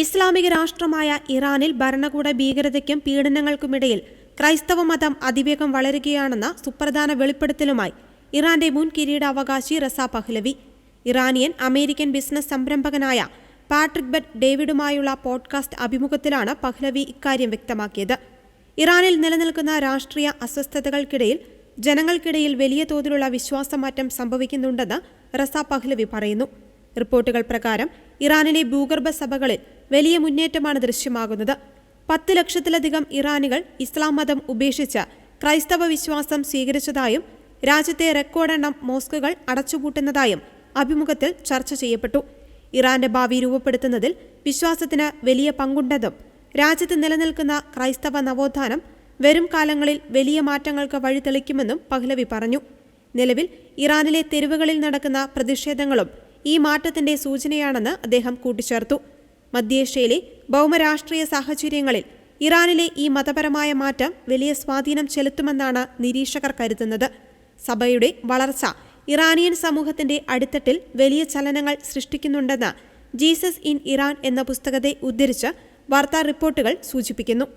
ഇസ്ലാമിക രാഷ്ട്രമായ ഇറാനിൽ ഭരണകൂട ഭീകരതയ്ക്കും പീഡനങ്ങൾക്കുമിടയിൽ ക്രൈസ്തവ മതം അതിവേഗം വളരുകയാണെന്ന സുപ്രധാന വെളിപ്പെടുത്തലുമായി ഇറാന്റെ മുൻ കിരീടാവകാശി Reza Pahlavi. Iranian American business സംരംഭകനായ പാട്രിക് ബെറ്റ് ഡേവിഡുമായുള്ള പോഡ്കാസ്റ്റ് അഭിമുഖത്തിലാണ് പഹ്ലവി ഇക്കാര്യം വ്യക്തമാക്കിയത്. ഇറാനിൽ നിലനിൽക്കുന്ന രാഷ്ട്രീയ അസ്വസ്ഥതകൾക്കിടയിൽ ജനങ്ങൾക്കിടയിൽ വലിയ തോതിലുള്ള വിശ്വാസമാറ്റം സംഭവിക്കുന്നുണ്ടെന്ന് റസ പഹ്ലവി പറയുന്നു. റിപ്പോർട്ടുകൾ പ്രകാരം ഇറാനിലെ ഭൂഗർഭ സഭകളിൽ വലിയ മുന്നേറ്റമാണ് ദൃശ്യമാകുന്നത്. 10 ലക്ഷത്തിലധികം ഇറാനികൾ ഇസ്ലാം മതം ഉപേക്ഷിച്ച് ക്രൈസ്തവ വിശ്വാസം സ്വീകരിച്ചതായും രാജ്യത്തെ റെക്കോർഡെണ്ണം മോസ്കുകൾ അടച്ചുപൂട്ടുന്നതായും അഭിമുഖത്തിൽ ചർച്ച ചെയ്യപ്പെട്ടു. ഇറാന്റെ ഭാവി രൂപപ്പെടുത്തുന്നതിൽ വിശ്വാസത്തിന് വലിയ പങ്കുണ്ടെന്നും രാജ്യത്ത് നിലനിൽക്കുന്ന ക്രൈസ്തവ നവോത്ഥാനം വരും കാലങ്ങളിൽ വലിയ മാറ്റങ്ങൾക്ക് വഴിതെളിക്കുമെന്നും പഹ്ലവി പറഞ്ഞു. നിലവിൽ ഇറാനിലെ തെരുവുകളിൽ നടക്കുന്ന പ്രതിഷേധങ്ങളും ഈ മാറ്റത്തിന്റെ സൂചനയാണെന്ന് അദ്ദേഹം കൂട്ടിച്ചേർത്തു. മധ്യേഷ്യയിലെ ഭൗമരാഷ്ട്രീയ സാഹചര്യങ്ങളിൽ ഇറാനിലെ ഈ മതപരമായ മാറ്റം വലിയ സ്വാധീനം ചെലുത്തുമെന്നാണ് നിരീക്ഷകർ കരുതുന്നത്. സഭയുടെ വളർച്ച ഇറാനിയൻ സമൂഹത്തിന്റെ അടിത്തട്ടിൽ വലിയ ചലനങ്ങൾ സൃഷ്ടിക്കുന്നുണ്ടെന്ന് ജീസസ് ഇൻ ഇറാൻ എന്ന പുസ്തകത്തെ ഉദ്ധരിച്ച് വാർത്താ റിപ്പോർട്ടുകൾ സൂചിപ്പിക്കുന്നു.